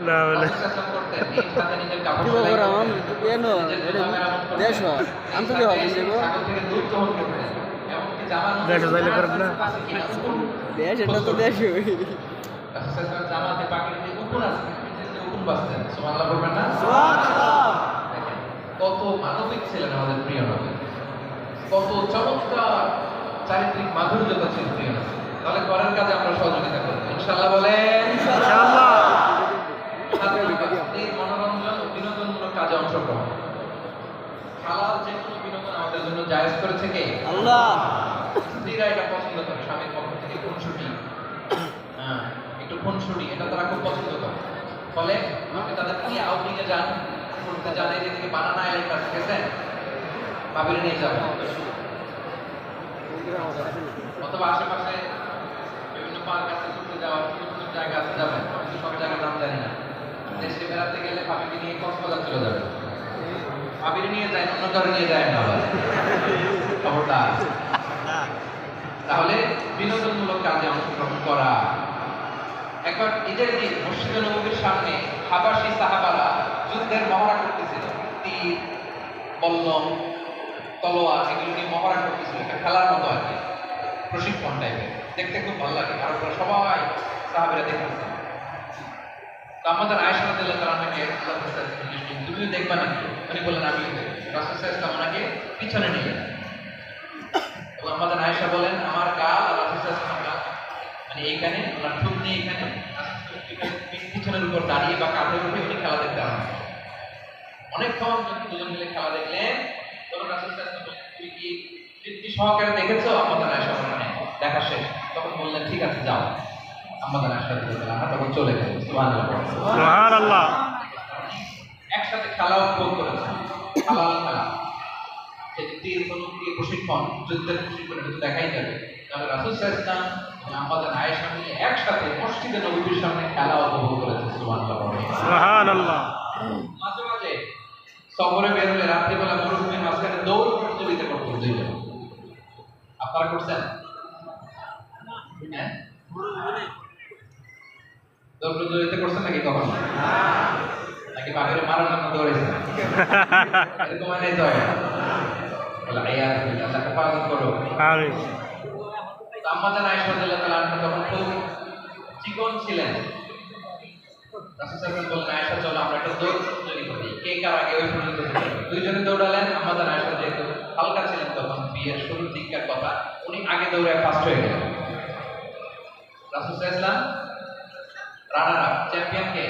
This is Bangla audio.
না বলে কি খবর আমার কেন দেশ আমি তো কি হবে দেশে যাইলে পারেন না দেশ এটা তো দেশ জামাতে পাখির যে উকুন আছে যে উকুন বাঁচতেন সুবহানাল্লাহ বলবেন না? কত মানবিক ছিলেন আমাদের প্রিয় নবী, কত চমৎকার চারিত্রিক মাধুর্যতা ছিল প্রিয় নবী। তাহলে করার কাজে আমরা সহযোগিতা করব ইনশাআল্লাহ। বলেন ইনশাআল্লাহ। এই মনোরঞ্জন ও বিনোদনমূলক কাজে অংশগ্রহণ, হালাল যে কোনো বিনোদন আমাদের জন্য জায়েজ করেছে কে? আল্লাহ। স্ত্রীরা এটা পছন্দ করে, স্বামীর পক্ষ থেকে খুনসুটি, একটু খুনসুটি এটা তারা খুব পছন্দ করে। ফলে আপনি তাদেরকে নিয়ে আউটিংয়ে যান, ঘুরতে যান, এদিকে বানানা আইল্যান্ড আছে, গেছেন? ভাবিরে নিয়ে যাবেন, অথবা আশেপাশে বিভিন্ন পার্ক আছে, ঘুরতে যাওয়ার সুন্দর জায়গা আছে, যাবেন। আমি সব জায়গার নাম জানি না। দেশে বেড়াতে গেলে ভাবিকে নিয়ে কক্সবাজার চলে যাবেন। ভাবিরে নিয়ে যায়, অন্য কারো নিয়ে যায় না আবার, খবরদার। তাহলে বিনোদনমূলক কাজে অংশগ্রহণ করা। একবার ঈদের দিন মসজিদে নববীর সামনে হাবাসী সাহাবারা যুদ্ধের মহড়া করতেছিল, তীর, বল্লম, তলোয়ার এগুলো নিয়ে মহড়া করতেছিল, একটা খেলার মতো আর কি, প্রশিক্ষণ টাইপের। দেখতে খুব ভালো লাগে, আর ওরা সবাই সাহাবীরা দেখতেছে। তো আমাদের আয়েশা রাদিয়াল্লাহু তাআলা আমাকে তুমিও দেখবা নাকি? উনি বললেন আমিও দেখব। রাসূল সাল্লাল্লাহু আলাইহি ওয়াসাল্লাম আমাকে পিছনে নিয়ে গেলেন। আমাদের আয়েশা বলেন আমার গাল আর রাসূল সাল্লাল্লাহু আলাইহি ওয়াসাল্লামের গাল, মানে এইখানে ওনার থুতনি এখানে, পিছনের উপর দাঁড়িয়ে বা কাঁধে উঠে উনি খেলা দেখতে আরম্ভ করেন। অনেকক্ষণ যখন দুজন মিলে খেলা দেখলেন, তখন রাসূল সাল্লাল্লাহু আলাইহি ওয়াসাল্লাম বললেন তুমি কি তৃপ্তি সহকারে দেখেছো? আমাদের আয়েশা বললেন দেখা শেষ। তখন বললেন ঠিক আছে যাও। আমাদের আয়েশা রাদিয়াল্লাহু তাআলা তখন চলে গেলেন। সুবহানাল্লাহ সুবহানাল্লাহ। একসাথে খেলা উপভোগ করেছেন, হালাল খেলা, তীর ধনুক দিয়ে প্রশিক্ষণ, যুদ্ধের প্রশিক্ষণ কিন্তু দেখাই যাবে। তাহলে রাসূল সাল্লাল্লাহু আলাইহি ওয়াসাল্লাম আমাদের আয়েশা মিলে একসাথে মসজিদে নববীর সামনে খেলা উপভোগ করেছে। সুবহানাল্লাহ। সুবহানাল্লাহ। মাঝে মাঝে সফরে বের হলে রাত্রিবেলা মরুভূমির মাঝখানে দৌড় প্রতিযোগিতা করতেন দুইজন। আপনারা করছেন? হ্যাঁ, দৌড় প্রতিযোগিতা করছেন নাকি কখনো? নাকি বাঘের মারার জন্য দৌড়াইছেন? এরকম নেই তো। আল্লাহ হেফাজত করো। আমিন। আমাদের আয়েশা রাদিয়াল্লাহু তাআলা আনহা তখন খুব চিকন ছিলেন। রাসূল সাল্লাল্লাহু আলাইহি ওয়াসাল্লাম বললেন আয়েশা চলো আমরা একটা দৌড় প্রতিযোগিতা করি, কে কার আগে ওই পর্যন্ত যাবে। দুইজনে দৌড়ালেন। আমাদের আয়েশা যেহেতু হালকা ছিলেন তখন, বিয়ের শুরুর দিককার কথা, উনি আগে দৌড়ে ফার্স্ট হয়ে গেলেন। রাসূল সাল্লাল্লাহু আলাইহি ওয়াসাল্লাম রানার আপ, চ্যাম্পিয়ন কে?